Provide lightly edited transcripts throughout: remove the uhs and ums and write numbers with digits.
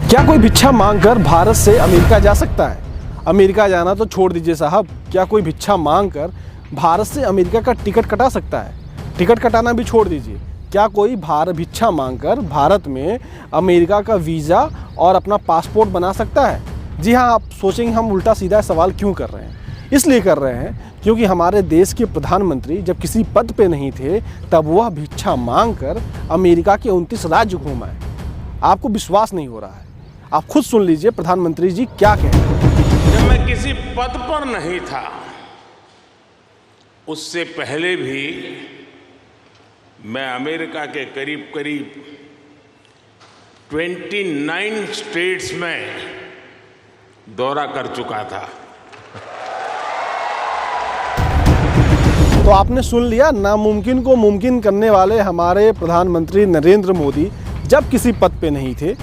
क्या कोई भिक्षा मांगकर भारत से अमेरिका जा सकता है? अमेरिका जाना तो छोड़ दीजिए साहब, क्या कोई भिक्षा मांगकर भारत से अमेरिका का टिकट कटा सकता है? टिकट कटाना भी छोड़ दीजिए, क्या कोई भिक्षा मांगकर भारत में अमेरिका का वीज़ा और अपना पासपोर्ट बना सकता है? जी हाँ, आप सोचेंगे हम उल्टा सीधा सवाल क्यों कर रहे हैं। इसलिए कर रहे हैं क्योंकि हमारे देश के प्रधानमंत्री जब किसी पद पे नहीं थे तब वह भिक्षा मांगकर अमेरिका के 29 राज्य घूम आए। आपको विश्वास नहीं हो रहा है, आप खुद सुन लीजिए प्रधानमंत्री जी क्या कह रहे हैं। जब मैं किसी पद पर नहीं था उससे पहले भी मैं अमेरिका के करीब करीब 29 स्टेट्स में दौरा कर चुका था। तो आपने सुन लिया, नामुमकिन को मुमकिन करने वाले हमारे प्रधानमंत्री नरेंद्र मोदी जब किसी पद पे नहीं थे,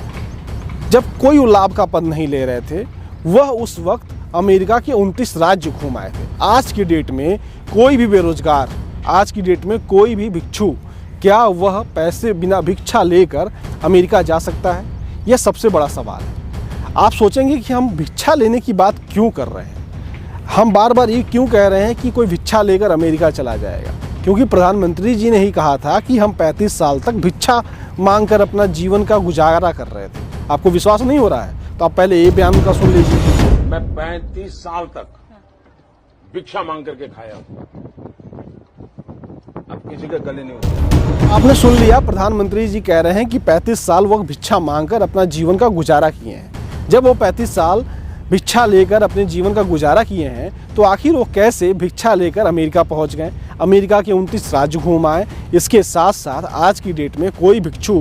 जब कोई लाभ का पद नहीं ले रहे थे, वह उस वक्त अमेरिका के 29 राज्य घूम आए थे। आज की डेट में कोई भी बेरोजगार, आज की डेट में कोई भी भिक्षु, क्या वह पैसे बिना भिक्षा लेकर अमेरिका जा सकता है? यह सबसे बड़ा सवाल है। आप सोचेंगे कि हम भिक्षा लेने की बात क्यों कर रहे हैं, हम बार बार ये क्यों कह रहे हैं कि कोई भिक्षा लेकर अमेरिका चला जाएगा? क्योंकि प्रधानमंत्री जी ने ही कहा था कि हम 35 साल तक भिक्षा मांगकर अपना जीवन का गुजारा कर रहे थे। आपको विश्वास नहीं हो रहा है तो आप पहले ये बयान का सुन लीजिए। मैं 35 साल तक भिक्षा मांग करके खाया हूं, अब किसी के गले नहीं उतरे। आपने सुन लिया, प्रधानमंत्री जी कह रहे हैं कि 35 साल वो भिक्षा मांगकर अपना जीवन का गुजारा किए हैं। जब वो 35 साल भिक्षा लेकर अपने जीवन का गुजारा किए हैं तो आखिर वो कैसे भिक्षा लेकर अमेरिका पहुंच गए, अमेरिका के 29 राज्य घूम आए? इसके साथ साथ आज की डेट में कोई भिक्षु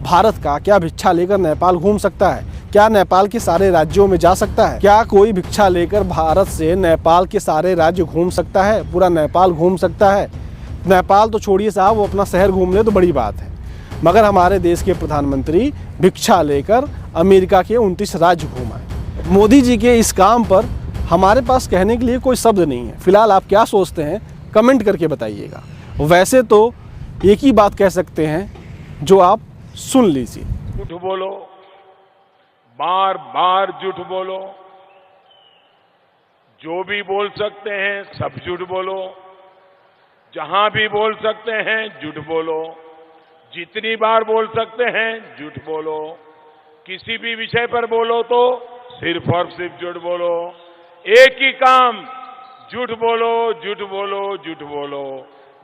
भारत का क्या भिक्षा लेकर नेपाल घूम सकता है? क्या नेपाल के सारे राज्यों में जा सकता है? क्या कोई भिक्षा लेकर भारत से नेपाल के सारे राज्य घूम सकता है, पूरा नेपाल घूम सकता है? नेपाल तो छोड़िए साहब, वो अपना शहर घूम ले तो बड़ी बात है, मगर हमारे देश के प्रधानमंत्री भिक्षा लेकर अमेरिका के 29 राज्य घूम आए। मोदी जी के इस काम पर हमारे पास कहने के लिए कोई शब्द नहीं है। फिलहाल आप क्या सोचते हैं कमेंट करके बताइएगा। वैसे तो एक ही बात कह सकते हैं जो आप सुन लीजिए। झूठ बोलो, बार बार झूठ बोलो, जो भी बोल सकते हैं सब झूठ बोलो, जहां भी बोल सकते हैं झूठ बोलो, जितनी बार बोल सकते हैं झूठ बोलो, किसी भी विषय पर बोलो तो सिर्फ और सिर्फ झूठ बोलो। एक ही काम, झूठ बोलो, झूठ बोलो, झूठ बोलो,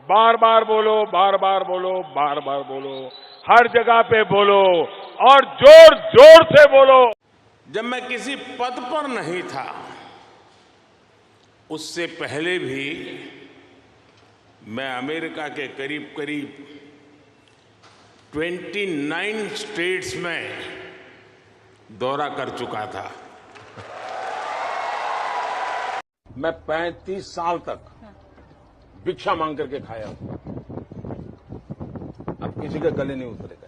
बार बार बोलो, बार बार बोलो, बार बार बोलो, हर जगह पे बोलो और जोर जोर से बोलो। जब मैं किसी पद पर नहीं था उससे पहले भी मैं अमेरिका के करीब करीब 29 स्टेट्स में दौरा कर चुका था। मैं 35 साल तक भिक्षा मांग करके खाया हूं, अब किसी के गले नहीं उतरेगा।